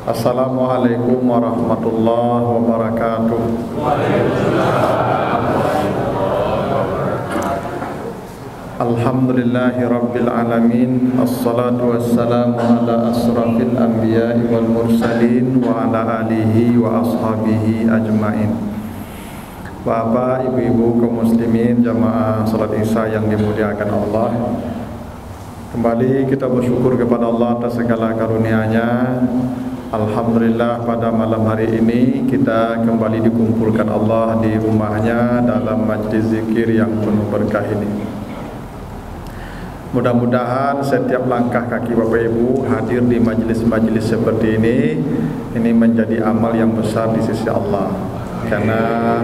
Assalamualaikum warahmatullahi wabarakatuh. Alhamdulillahi rabbil alamin. Assalatu wassalamu ala asrafil anbiya'i wal mursalin wa ala alihi wa ashabihi ajmain. Bapak, ibu-ibu kaum muslimin jamaah salat Isya yang dimuliakan Allah, kembali kita bersyukur kepada Allah atas segala karunia-Nya. Alhamdulillah, pada malam hari ini kita kembali dikumpulkan Allah di rumahnya dalam majlis zikir yang penuh berkah ini. Mudah-mudahan setiap langkah kaki Bapak Ibu hadir di majlis-majlis seperti ini menjadi amal yang besar di sisi Allah. Karena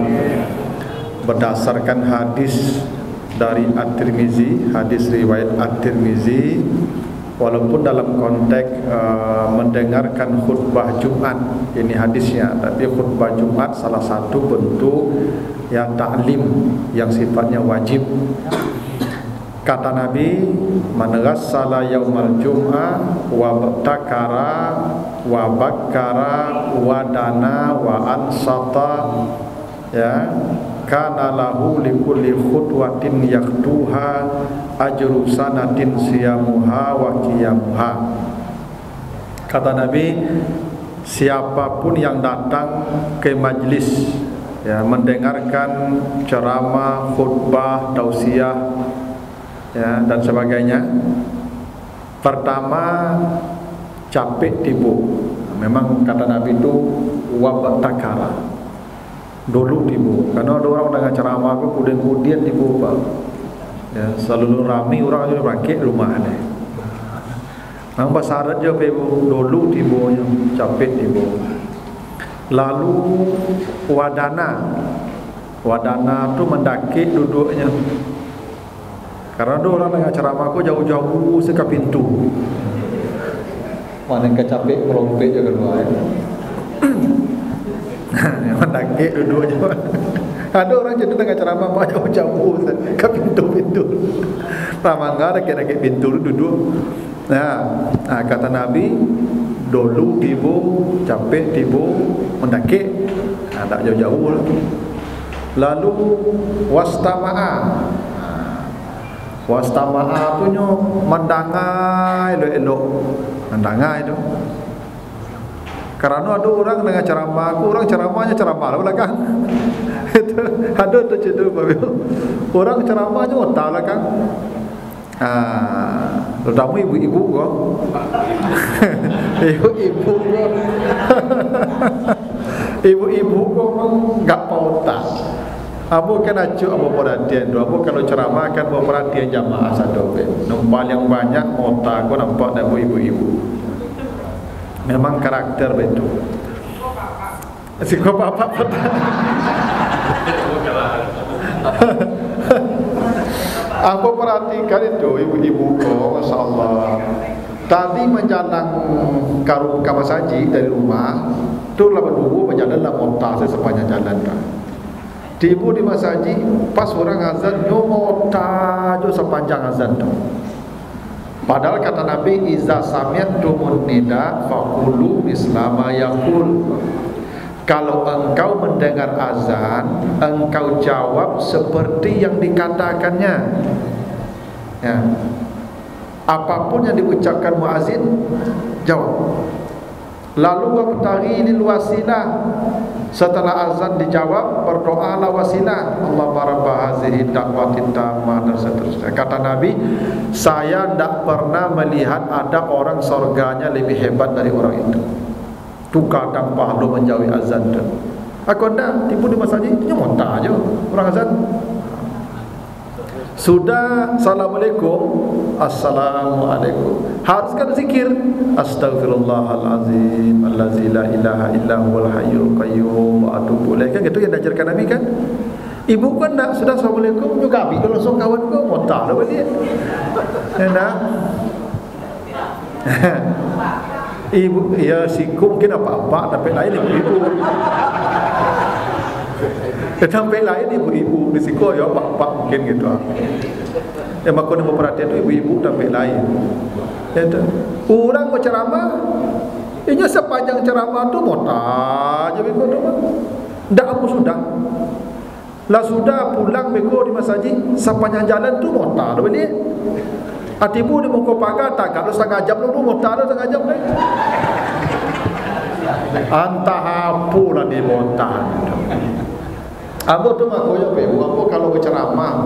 berdasarkan hadis dari At-Tirmizi, hadis riwayat At-Tirmizi, walaupun dalam konteks mendengarkan khutbah Jumat, ini hadisnya, tapi khutbah Jumat salah satu bentuk yang ta'lim yang sifatnya wajib. Kata Nabi, man ghassala yaumal jum'ah wa btakara wa bakkara wa dana wa ansata, ya, kana lahu likulli khutwatin yaktuha ajru sanatin siyamuha wa qiyamuha. Kata Nabi, siapapun yang datang ke majlis, ya, mendengarkan ceramah, khutbah, tausiah, ya, dan sebagainya, pertama capek tibu. Memang kata Nabi itu wabatakara, dulu tibu. Karena ada orang dengan ceramah aku kemudian tibu, Pak. Ya, selalu ramai orang juga bangkit rumah ni. Nampak syarat je tibu, dulu tibunya capek tibu. Lalu wadana tu mendaki duduknya. Karena ada orang dengan ceramah aku jauh-jauh seka pintu. Mana yang capek merompet je keluar. Mendaki duduknya. Ada orang jadi dengan ceramah apa jauh-jauh ke pintu-pintu. Ramangga ada pintu duduk. Nah, kata Nabi, dulu tibu capek tibu mendaki, tak jauh-jauh lagi. Lalu wastama'a tu nyo mendangai elok-elok, mendangai tu. Karena ada orang dengan ceramah aku, orang ceramahnya ceramah lah belakang. Ada tu cerita Bapak. Orang ceramahnya otak belakang. Terutama ibu-ibu kau. Ibu-ibu kau. Ibu-ibu kau enggak mau otak. Abu kan acu abu perhatian tu. Abu kalau ceramah kan abu perhatian jamaah satu. Nombal yang banyak otak aku nampak dari ibu-ibu. Memang karakter begitu. Si kau bapak petang. Aku perhatikan itu ibu-ibu kau, Masya Allah. Tadi menjalan karung kamar saji dari rumah, tu lah berdua berjalan lah montas sepanjang jalan tu. Tiba di masjid, pas orang azan, nyomota jo sepanjang azan tu. Padahal kata Nabi, iza sami'tumun nida faqulu mislama yaqul. Kalau engkau mendengar azan, engkau jawab seperti yang dikatakannya. Ya. Apapun yang diucapkan muazin, jawab. Lalu wabtaghi lil wasilah. Setelah azan dijawab, berdoalah wasilah. Allahumma rabb hazihi da'watit tammah, dan seterusnya. Kata Nabi, saya tidak pernah melihat ada orang surganya lebih hebat dari orang itu. Tukar dan pahala menjauhi azan tu. Aku tidak tipu di masjid, nyomota aja orang azan. Sudah Assalamualaikum, Assalamualaikum, haruskan zikir Astaghfirullahalazim allazi la ilaha illa huwal hayyul qayyum wa atubu ilaih. Kan gitu yang diajarkan Nabi kan. Ibu kan nak sudah Assalamualaikum juga habis langsung kawan kau motah lah balik. Enak. Ibu ya sikum mungkin apa-apa tapi lain ibu. Sampai lain ibu-ibu di siku ya pak mungkin gitu. Yang makanya memperhatikan itu ibu-ibu sampai lain. Ya, orang berceramah Ini sepanjang ceramah tu mota aja beko tu. Ndak apa sudah. Lah sudah pulang beko di masjid, sepanjang jalan tu mota tu balik. Atibu di muka pagar tak kalau setengah jam tu mota tu setengah jam lagi. Antah apalah di mota. Apa tu mak koyo pe, apa kalau berceramah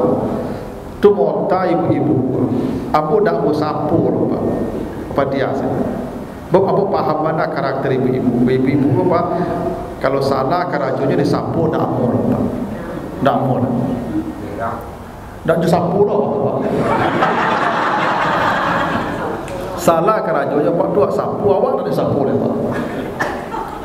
tu mota ibu-ibu. Apa dak mau sapu apa dia sih? Apa paham mana karakter ibu-ibu? Ibu-ibu apa? Kalau salah karajonya disapu dak mau Pak. Dak mau. Dak disapu loh Pak. Salah karajonya Pak tu sapu awak dak disapu le Pak.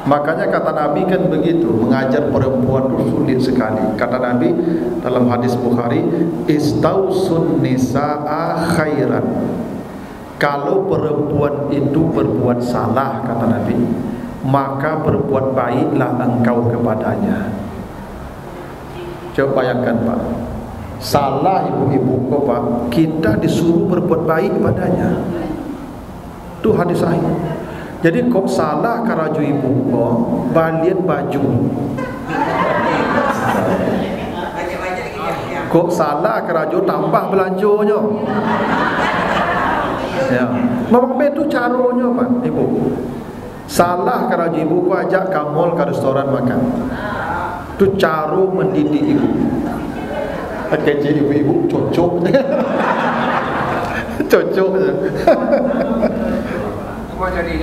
Makanya kata Nabi kan begitu, mengajar perempuan itu sulit sekali. Kata Nabi dalam hadis Bukhari, istausun nisaa khairan. Kalau perempuan itu berbuat salah, kata Nabi, maka berbuat baiklah engkau kepadanya. Coba bayangkan Pak, salah ibu-ibu kau Pak, kita disuruh berbuat baik kepadanya. Itu hadis sahih. Jadi kok salah karaju ibu kau balian baju. Kok salah karaju tambah belanjonya. Ya, memang itu caranya Pak Ibu. Salah karaju ibu kau ajak kamu ke restoran makan. Itu cara mendidik ibu. Kecil ibu-ibu cocok. Cocok je. Kau jadi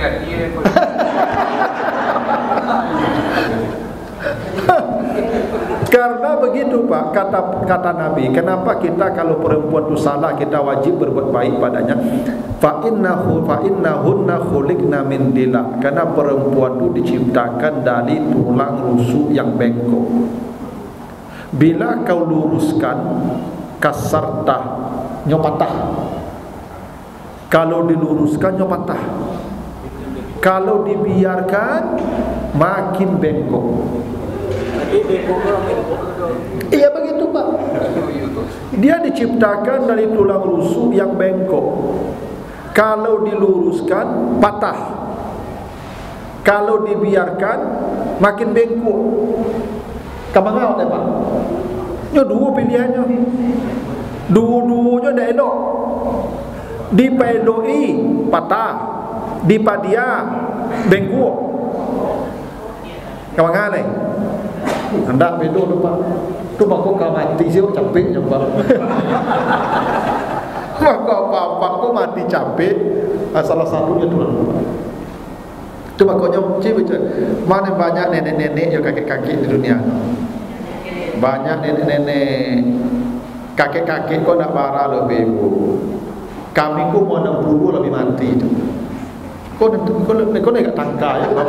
Karena begitu Pak, kata Nabi, kenapa kita kalau perempuan itu salah kita wajib berbuat baik padanya? Fa innahunna khuliqna min dila. Karena perempuan itu diciptakan dari tulang rusuk yang bengkok. Bila kau luruskan, kasartah, nyopatah. Kalau diluruskan nyopatah. Kalau dibiarkan makin bengkok. Iya begitu Pak. Dia diciptakan dari tulang rusuk yang bengkok. Kalau diluruskan patah. Kalau dibiarkan makin bengkok. Kamang awak Pak. Ini dua pilihannya. Dua-duanya dah elok. Dipeloi patah, dipadia bengkok. Kamang awak ni. Hendak bedo tu Pak. Tu Pak kau mati sih capek je Pak. Maka apa-apa kau mati capek. Salah satunya tu Pak. Tu Pak kau nyamci baca. Mana banyak nenek-nenek yang kakek-kakek di dunia. Banyak nenek-nenek kakek-kakek kau nak bara lebih ibu. Kami ku mau 60 lebih mati tu. Kau nak tangka ya Pak.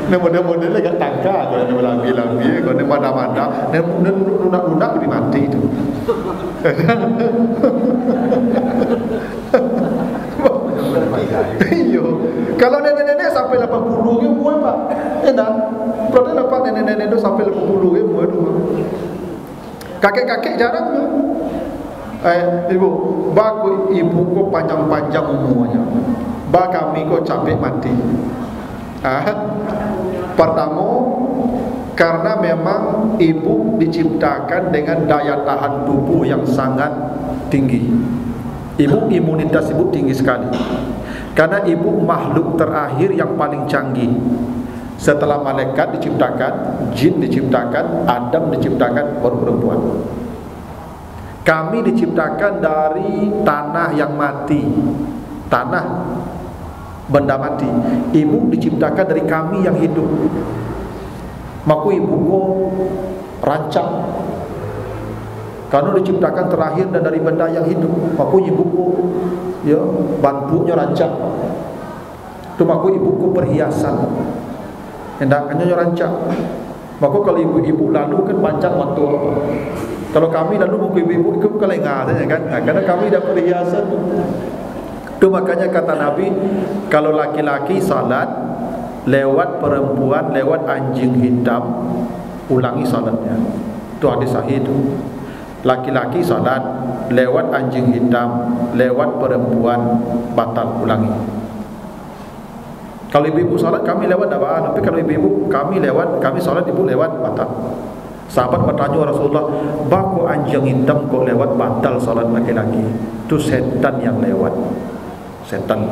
Ini model-model agak tangka kalau ni lambi-lambi, kalau ni mada-mada, ni lunak-lunak lebih mati itu. Iyo, kalau nenek-nenek sampai 80 ke buat Pak, enak. Kalau dapat nenek-nenek itu sampai 80 ke buat rumah. Kakek-kakek jarang ya. Ibu, bagus ibu kau panjang-panjang umurnya. Ba kami kau capek mati. Pertama, karena memang ibu diciptakan dengan daya tahan tubuh yang sangat tinggi. Imunitas ibu tinggi sekali. Karena ibu makhluk terakhir yang paling canggih. Setelah malaikat diciptakan, jin diciptakan, Adam diciptakan, baru perempuan. Kami diciptakan dari tanah yang mati. Tanah, benda mati. Ibu diciptakan dari kami yang hidup. Maka ibu ko rancak. Karena diciptakan terakhir dan dari benda yang hidup. Maka ibu ko ya bantunya rancak. Tu maka ibu ko perhiasan. Hendaknya rancak. Maka kalau ibu-ibu lalu kan pancak waktu apa? Kalau kami lalu buku ibu-ibu itu kelengah saja kan? Karena kami dah perhiasan. Itu makanya kata Nabi, kalau laki-laki salat lewat perempuan, lewat anjing hitam, ulangi salatnya. Itu hadis sahih itu. Laki-laki salat lewat anjing hitam, lewat perempuan, batal, ulangi. Kalau ibu-ibu salat kami lewat dabaan, tapi kalau ibu-ibu kami lewat, kami salat ibu lewat batal. Sahabat bertanya Rasulullah, "Bako anjing hitam kok lewat batal salat laki-laki?" Itu setan yang lewat. Setan.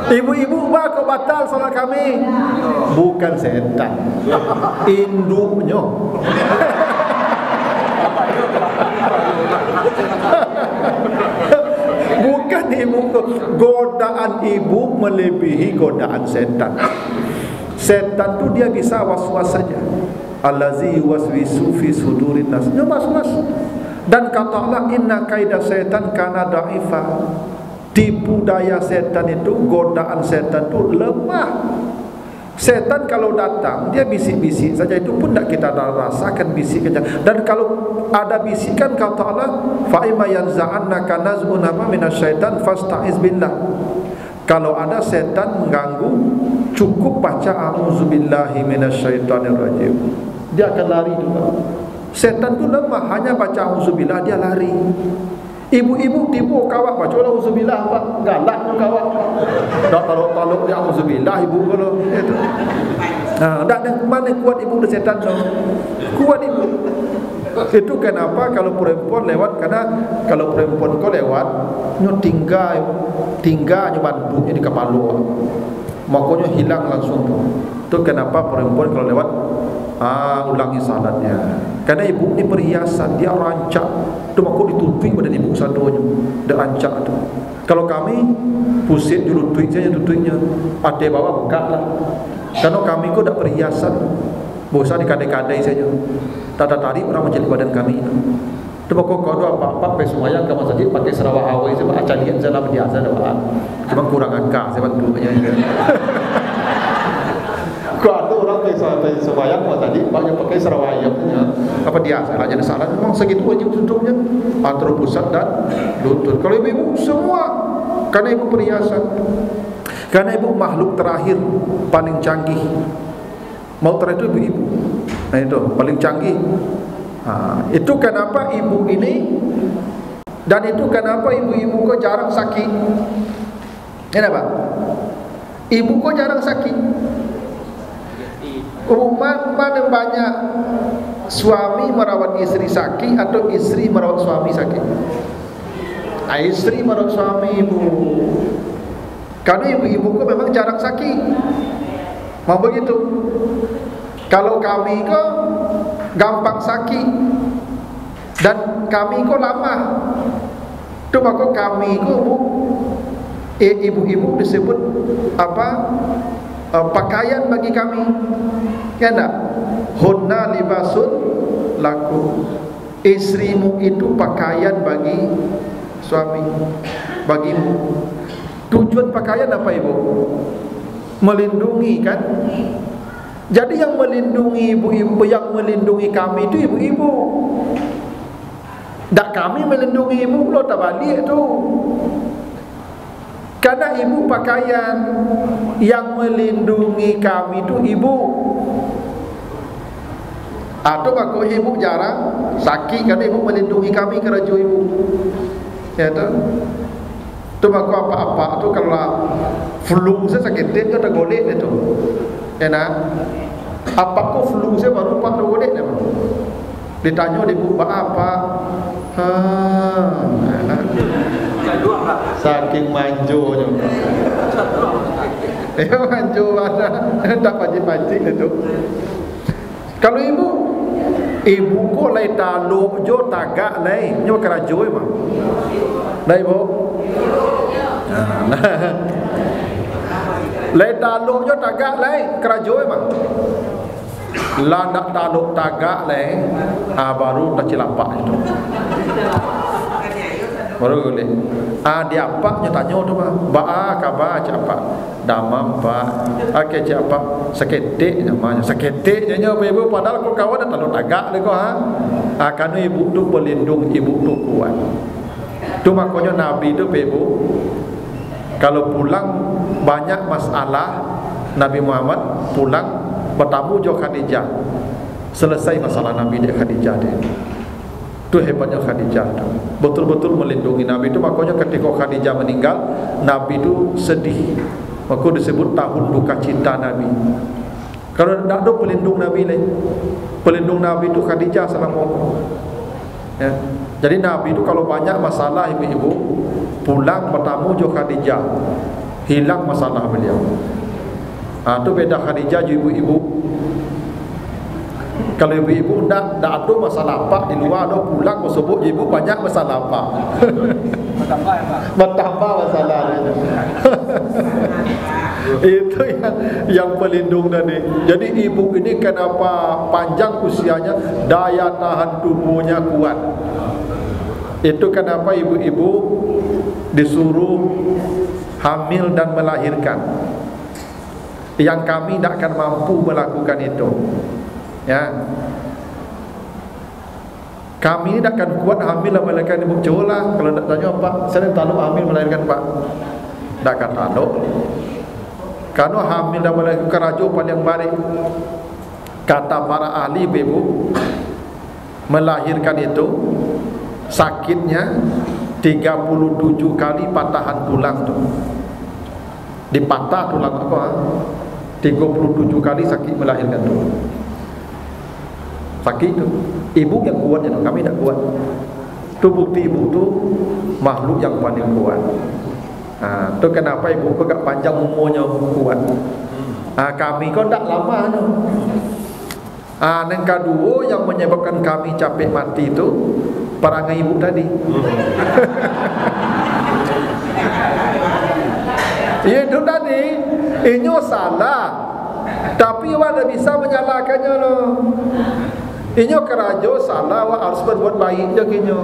Ibu-ibu, bako batal salat kami? Bukan setan, induknya. Bukan ibu, godaan ibu melebihi godaan setan. Setan tu dia bisa was-was saja. Allazi waswisu fi sudurin nas. Dia was-was. Dan kata Allah, inna kaida setan kana da'ifa. Tipu daya setan itu, godaan setan itu lemah. Setan kalau datang, dia bisik-bisik saja, itu pun tak kita rasakan bisiknya. Dan kalau ada bisikan, kata Allah, fa imma yanza'annaka naz'un minasyaitan fasta'iz billah. Kalau ada setan mengganggu, cukup baca a'udzubillahi minasyaitonirrajim. Dia akan lari juga. Setan itu lemah, hanya baca a'udzubillah dia lari. Ibu-ibu tipu kawak baca auzubillah apa galak kawak dak taluk-taluk dia auzubillah ibu kalau itu. Nah, dak ada mana kuat ibu dari setan tu. Kuat ibu. Itu kenapa kalau perempuan lewat, karena kalau perempuan kau lewat nyo tinggal nyo bantunya di kepala. Makanya hilang langsung tu. Itu kenapa perempuan kalau lewat ulangi salatnya. Karena ibu ni perhiasan, dia rancak. Tu makku ditutupi pada ibu sadonya. Dia rancak tu. Kalau kami pusing dulu tuik saja tutupnya. Ada bawah buka lah. Karena kami kau dak perhiasan. Bosan dikadai-kadai saja. Tak tarik orang menjadi badan kami itu. Tu makku kau ada apa-apa pesumayang ke masjid pakai Sarawak Awai sebab acalian sana biasa dah. Cuma kurang angka sebab dulunya. Kalau ada orang kayak sembahyang tadi banyak pakai Sarawak punya apa dia salah jadi salah, memang segitu aja tutupnya antara pusat dan lutut. Kalau ibu semua, karena ibu perhiasan, karena ibu makhluk terakhir paling canggih. Mau terakhir itu ibu. Nah itu paling canggih. Itu kenapa ibu ini, dan itu kenapa ibu-ibu kok jarang sakit. Kenapa? Ibu kok jarang sakit. Rumah mana banyak suami merawat istri sakit atau istri merawat suami sakit? Istri merawat suami ibu. Karena ibu-ibu kok memang jarang sakit. Mau begitu. Kalau kami kok gampang sakit dan kami kok lama. Tu maka kami kok ibu-ibu disebut apa? Pakaian bagi kami, ya tak? Hunna libasun laku. Istrimu itu pakaian bagi suami, bagimu. Tujuan pakaian apa ibu? Melindungi kan? Jadi yang melindungi ibu-ibu, yang melindungi kami itu ibu-ibu. Tak kami melindungi ibu, lo tak balik tu. Karena ibu pakaian, yang melindungi kami itu ibu. Atau kalau ibu jarang sakit karena ibu melindungi kami kerana ibu. Ya tu. Tu maka apa-apa tu kalau flu saya sakit dia tak golek dia tu. Ya nak. Apa kau flu saya baru pak golek dia. Ditanya ibu apa? Saking manjonya. Manjo mana? Tak pacik-pacik itu. Kalau ibu ko lai taluk jo tagak lai, nyo kerajo mah. Lai ibu. Lai taluk jo tagak lai, kerajo mah. Lah nak taluk tagak lai, baru tak cilapak itu. Baru boleh. Dia apa? Dia tanya tu mah. Ba kabar apa? Damam pak. Okey apa? Seketik namanya. Seketik je ibu padahal kau kawan dah taluk tagak le kau Karena ibu tu pelindung, ibu tu kuat. Tu makanya Nabi tu ibu kalau pulang banyak masalah, Nabi Muhammad pulang bertamu jo Khadijah. selesai masalah Nabi di Khadijah dia. Itu hebatnya Khadijah tu. Betul-betul melindungi Nabi itu. Makanya ketika Khadijah meninggal, Nabi itu sedih. Maka disebut tahun duka cita Nabi. Kalau tidak ada pelindung Nabi lain, pelindung Nabi itu Khadijah selama ya. Jadi Nabi itu kalau banyak masalah ibu-ibu, pulang bertamu jo Khadijah, hilang masalah beliau. Itu beda Khadijah jo ibu-ibu. Kalau ibu-ibu tidak ada masalah apa di luar, ada pulang sebut ibu banyak masalah apa. Bertambah masalahnya. Itu yang pelindung tadi. Jadi ibu ini kenapa panjang usianya, daya tahan tubuhnya kuat. Itu kenapa ibu-ibu disuruh hamil dan melahirkan. Yang kami tidak akan mampu melakukan itu. Ya, kami ini tak akan kuat hamil dan melahirkan ibu. Cobalah kalau nak tanya Pak, saya tak tahu hamil melahirkan Pak, tak akan tahu. Karena hamil dan melahirkan kerajo paling baik. Kata para ahli ibu, melahirkan itu sakitnya 37 kali patahan tulang tu. Dipatah tulang apa? 37 kali sakit melahirkan tu. Sakit itu. Ibu yang kuatnya tu, kami tak kuat. Tu bukti ibu tu makhluk yang paling kuat. Tu kenapa ibu kau agak panjang umurnya kuat. Kami kau tak lama tu. Yang kedua yang menyebabkan kami capek mati itu perangai ibu tadi. Itu tadi, ini salah. Tapi awak tak bisa menyalahkannya loh. Ini kerajo salah, awak harus berbuat baik je kinyo.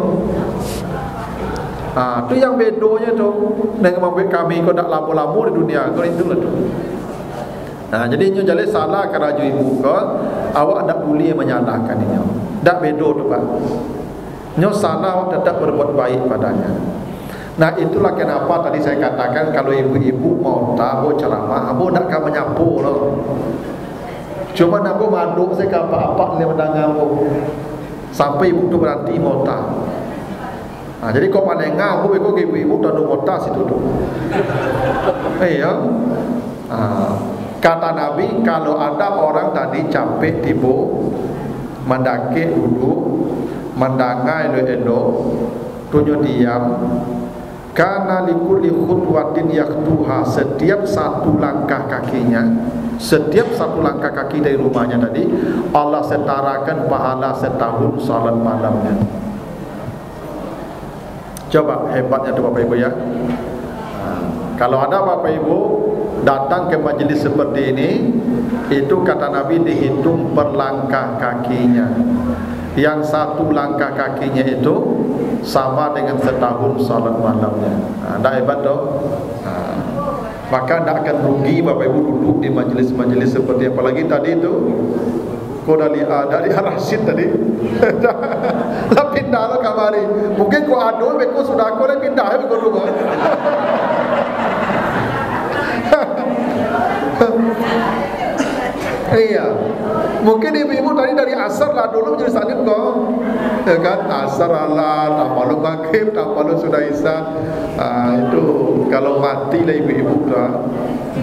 Tu yang bedonya tu dengan membuat kami kau tak lama-lama di dunia kau itu lah tu. Jadi inyo jale salah kerajo ibu kau, awak tak boleh menyalahkan inyo. Tak bedo tu Pak. Inyo salah, awak tetap berbuat baik padanya. Itulah kenapa tadi saya katakan kalau ibu-ibu mau tahu ceramah, abu nak kau menyapu loh. Cuma nak maduk saya apa-apa dia mendengar abu. Sampai ibu tu berhenti mau tahu. Jadi kau paling ngabu kau ibu-ibu tak ada mota situ tu. Iya. Kata Nabi, kalau ada orang tadi capek tiba, mendaki duduk, mendangai elok-elok, tunjuk diam. Karena likulli khutwatin yaktuha, setiap satu langkah kakinya, setiap satu langkah kaki dari rumahnya tadi, Allah setarakan pahala setahun salat malamnya. Coba hebatnya tu Bapak Ibu ya. Kalau ada Bapak Ibu datang ke majlis seperti ini, itu kata Nabi dihitung per langkah kakinya. Yang satu langkah kakinya itu sama dengan setahun salat malamnya. Tak hebat tu? Maka tak akan rugi Bapak Ibu duduk di majlis-majlis seperti apalagi tadi tu. Kau dari Rasid tadi. Lah pindah lah kamari. Mungkin kau ado, kau sudah kau dah pindah kau rumah. Iya. Mungkin ibu-ibu tadi dari asar lah dulu menjadi salim kau. Ya kan? Asar halal, tak malu maghrib, tak malu sudah isya. Itu kalau mati lah ibu-ibu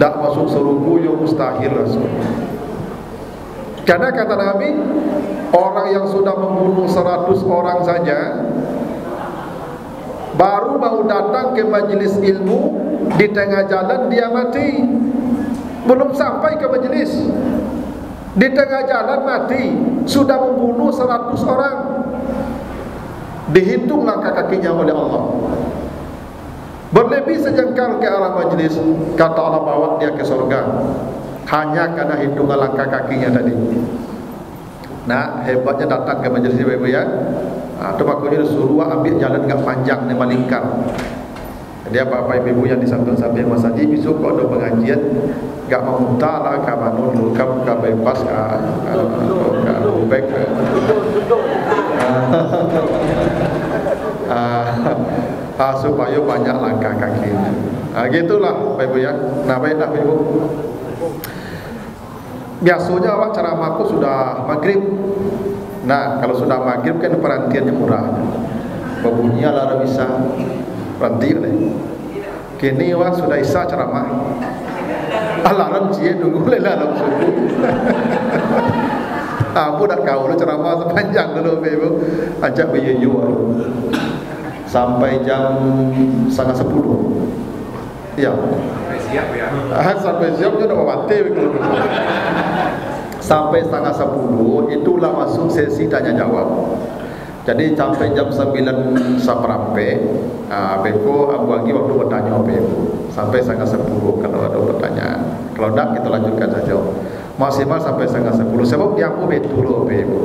tak masuk surga yang mustahil langsung. Karena kata Nabi, orang yang sudah membunuh 100 orang saja baru mau datang ke majlis ilmu, di tengah jalan dia mati. Belum sampai ke majlis, di tengah jalan mati. Sudah membunuh 100 orang, dihitung langkah kakinya oleh Allah. Berlebih sejengkal ke arah majlis, kata Allah bawa dia ke surga hanya karena hitungan langkah kakinya tadi. Hebatnya datang ke majlis ibu-ibu ya. Itu makanya suruh ambil jalan enggak panjang, ni melingkar. Jadi apa-apa ibu-ibu yang di samping-samping masjid, besok kalau ada pengajian enggak memutar lah ke Manun, ke bypass, ke Lubek. Supaya banyak langkah kakinya. Gitulah Bapak Ibu ya. Baiklah Ibu. Biasanya awak ceramahku sudah maghrib. Nah, kalau sudah maghrib kan perhatiannya murah. Berbunyi alarm Isya, berhenti deh. Kini awak sudah Isya ceramah. Alarm cie nunggu lelah alarm subuh. Aku dah kau lu ceramah sepanjang dulu, ibu. Ajak beyu sampai jam 9:30. Ya. Siap ya. Sampai siap je dah mati begitu. Sampai 9:30 itulah masuk sesi tanya jawab. Jadi sampai jam 9 seperempat, beko aku bagi waktu bertanya beko. Sampai 9:30 kalau ada pertanyaan. Kalau tak kita lanjutkan saja. Maksimal sampai 9:30. Sebab diampu betul beko.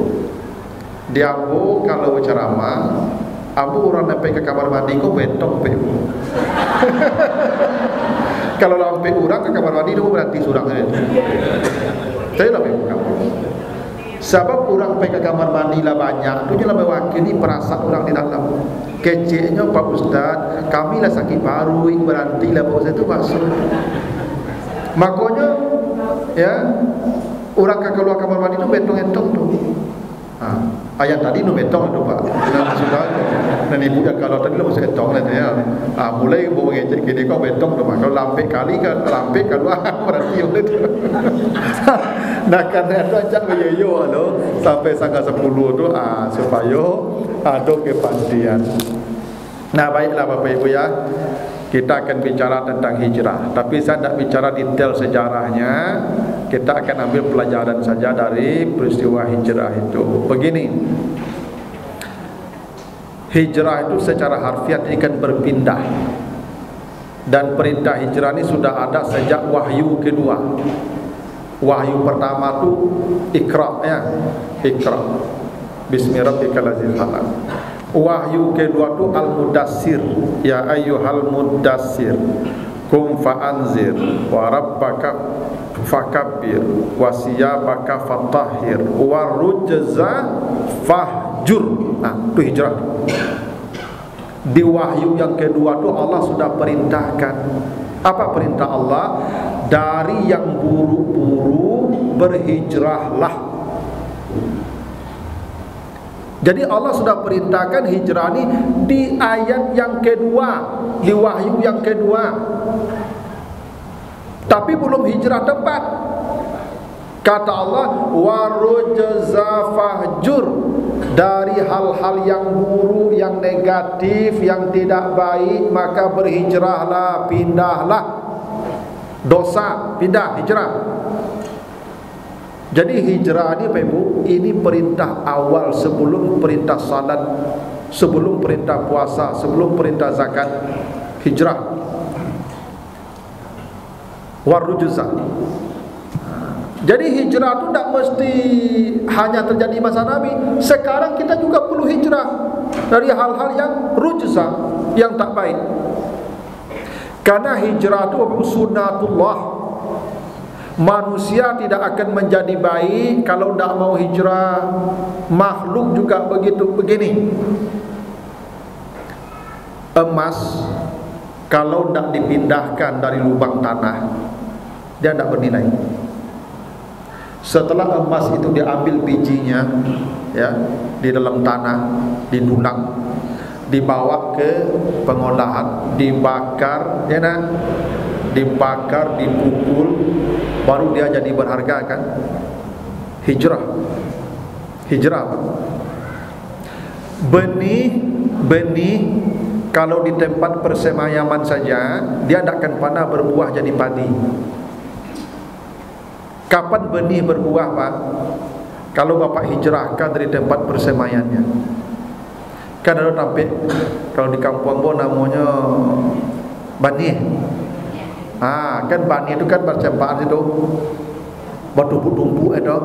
Diampu kalau ceramah, ampu orang sampai ke kamar mandi kau betong beko. Kalau sampai orang ke kamar mandi itu berarti surang saja. Saya lah beko kamu. Sebab orang pergi ke kamar mandi lah banyak, tu je lah mewakili perasaan orang di dalam. Keceknya Pak Ustaz, kami lah sakit paru, berhenti lah Pak Ustaz itu basuh. Makanya, ya, orang ke keluar kamar mandi tu betong-betong tu. Ayat tadi nu betong tu Pak. Dan sudah, dan ibu yang kalau tadi lah masuk betong lah ya. Mulai bawa ngecek kini kau betong tu Pak. Kalau lampai kali kan, lampai keluar berarti oleh tu. Nah karena itu ajak beyo lo sampai 9:10 tu supaya ada kepastian. Nah baiklah Bapak Ibu ya, kita akan bicara tentang hijrah. Tapi saya tidak bicara detail sejarahnya. Kita akan ambil pelajaran saja dari peristiwa hijrah itu. Begini, hijrah itu secara harfiah ikan berpindah. Dan perintah hijrah ini sudah ada sejak wahyu kedua. Wahyu pertama tu Iqra ya, Iqra Bismi rabbikal ladzii khalaq. Wahyu kedua tu Al-Mudassir, ya ayyuhal mudassir qum fa'anzir wa rabbaka fakabbir wa siyabaka fatahhir wa rujza fahjur. Nah, itu hijrah. Di wahyu yang kedua tu Allah sudah perintahkan. Apa perintah Allah? Dari yang buruk-buruk berhijrahlah. Jadi Allah sudah perintahkan hijrah ini di ayat yang kedua, di wahyu yang kedua. Tapi belum hijrah tempat. Kata Allah, warujza fahjur, dari hal-hal yang buruk, yang negatif, yang tidak baik, maka berhijrahlah, pindahlah. Dosa, pindah, hijrah. Jadi hijrah ini Pak Ibu, ini perintah awal sebelum perintah salat, sebelum perintah puasa, sebelum perintah zakat. Hijrah. Warujza. Jadi hijrah itu tidak mesti hanya terjadi masa Nabi. Sekarang kita juga perlu hijrah dari hal-hal yang rujza, yang tak baik. Karena hijrah itu sunnatullah. Manusia tidak akan menjadi baik kalau tidak mau hijrah. Makhluk juga begitu. Begini, emas kalau tidak dipindahkan dari lubang tanah, dia tidak bernilai. Setelah emas itu diambil bijinya, ya, di dalam tanah, didulang, dibawa ke pengolahan, dibakar, ya nak, dibakar, dipukul, baru dia jadi berharga kan? Hijrah. Hijrah apa? Benih kalau di tempat persemayaman saja, dia tidak akan pernah berbuah jadi padi. Kapan benih berbuah Pak? Kalau Bapak hijrahkan dari tempat persemaiannya. Kan ada tampik, kalau di kampung Bo namanya bani. Kan bani itu kan percempaan itu, bertumpuk-tumpuk itu.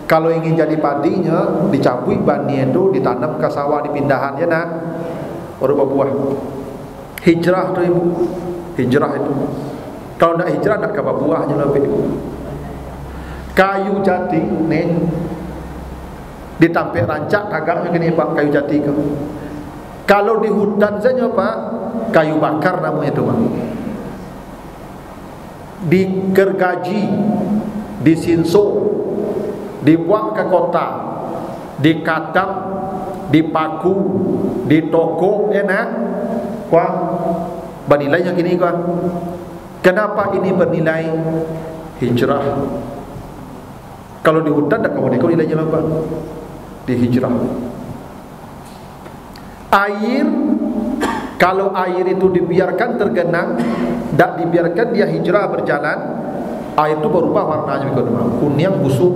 Kalau ingin jadi padinya, dicabui bani itu, ditanam ke sawah, dipindahan ya nak, baru berbuah. Hijrah tu Ibu, hijrah itu. Kalau tidak hijrah, tidak kabar buahnya lebih. Kayu jati nih ditampik rancak kagaknya gini Pak, kayu jati ke. Kalau di hutan saja Pak, kayu bakar namanya itu Pak. Digergaji, disinso, dibuang ke kota, dikadang, dipaku, ditokok, enak. Wah, bernilainya gini kah? Kenapa ini bernilai? Hijrah. Kalau di hutan tak kamu nilainya apa? Di hijrah. Air, kalau air itu dibiarkan tergenang, tak dibiarkan dia hijrah berjalan, air itu berubah warnanya, kuning busuk.